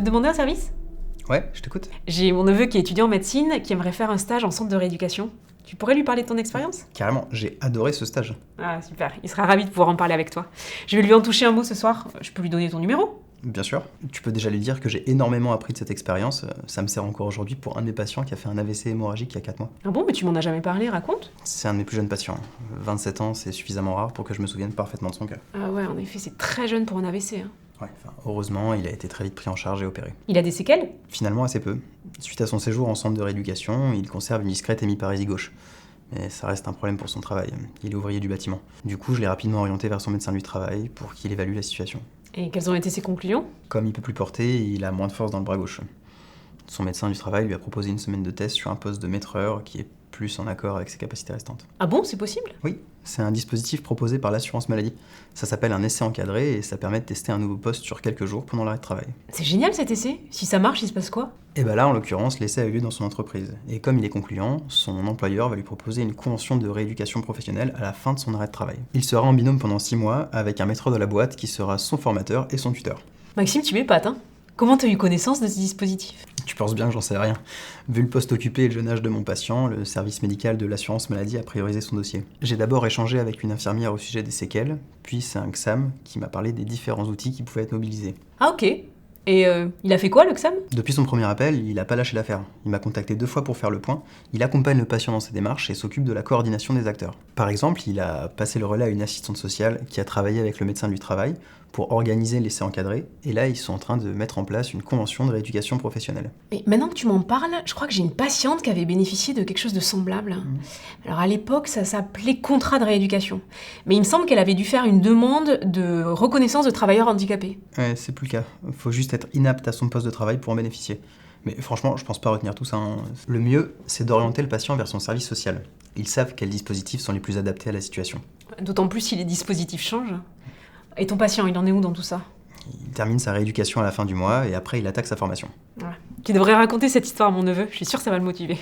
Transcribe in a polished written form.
peux te demander un service? Ouais, je t'écoute. J'ai mon neveu qui est étudiant en médecine, qui aimerait faire un stage en centre de rééducation. Tu pourrais lui parler de ton expérience? Carrément, j'ai adoré ce stage. Ah, super. Il sera ravi de pouvoir en parler avec toi. Je vais lui en toucher un mot ce soir. Je peux lui donner ton numéro? Bien sûr. Tu peux déjà lui dire que j'ai énormément appris de cette expérience. Ça me sert encore aujourd'hui pour un de mes patients qui a fait un AVC hémorragique il y a 4 mois. Ah bon, mais tu m'en as jamais parlé, raconte. C'est un de mes plus jeunes patients. 27 ans, c'est suffisamment rare pour que je me souvienne parfaitement de son cas. Ah ouais, en effet, c'est très jeune pour un AVC. Hein. Ouais, heureusement, il a été très vite pris en charge et opéré. Il a des séquelles? Finalement, assez peu. Suite à son séjour en centre de rééducation, il conserve une discrète hémiparésie gauche. Mais ça reste un problème pour son travail. Il est ouvrier du bâtiment. Du coup, je l'ai rapidement orienté vers son médecin du travail pour qu'il évalue la situation. Et quelles ont été ses conclusions? Comme il peut plus porter, il a moins de force dans le bras gauche. Son médecin du travail lui a proposé une semaine de test sur un poste de maîtreur qui est plus en accord avec ses capacités restantes. Ah bon, c'est possible? Oui, c'est un dispositif proposé par l'assurance maladie. Ça s'appelle un essai encadré et ça permet de tester un nouveau poste sur quelques jours pendant l'arrêt de travail. C'est génial cet essai. Si ça marche, il se passe quoi? Et bah là, en l'occurrence, l'essai a eu lieu dans son entreprise. Et comme il est concluant, son employeur va lui proposer une convention de rééducation professionnelle à la fin de son arrêt de travail. Il sera en binôme pendant 6 mois avec un maîtreur de la boîte qui sera son formateur et son tuteur. Maxime, tu m'épates, hein? Comment t'as eu connaissance de ce dispositif? Tu penses bien que j'en sais rien. Vu le poste occupé et le jeune âge de mon patient, le service médical de l'assurance maladie a priorisé son dossier. J'ai d'abord échangé avec une infirmière au sujet des séquelles, puis c'est un XAM qui m'a parlé des différents outils qui pouvaient être mobilisés. Ah ok. Et il a fait quoi, le XAM? Depuis son premier appel, il a pas lâché l'affaire. Il m'a contacté 2 fois pour faire le point. Il accompagne le patient dans ses démarches et s'occupe de la coordination des acteurs. Par exemple, il a passé le relais à une assistante sociale qui a travaillé avec le médecin du travail pour organiser l'essai encadré, et là ils sont en train de mettre en place une convention de rééducation professionnelle. Mais maintenant que tu m'en parles, je crois que j'ai une patiente qui avait bénéficié de quelque chose de semblable. Alors à l'époque, ça s'appelait contrat de rééducation. Mais il me semble qu'elle avait dû faire une demande de reconnaissance de travailleur handicapé. Ouais, c'est plus le cas. Faut juste être inapte à son poste de travail pour en bénéficier. Mais franchement, je pense pas retenir tout ça. Le mieux, c'est d'orienter le patient vers son service social. Ils savent quels dispositifs sont les plus adaptés à la situation. D'autant plus si les dispositifs changent. Et ton patient, il en est où dans tout ça? Il termine sa rééducation à la fin du mois et après il attaque sa formation. Voilà. Tu devrais raconter cette histoire à mon neveu, je suis sûre que ça va le motiver.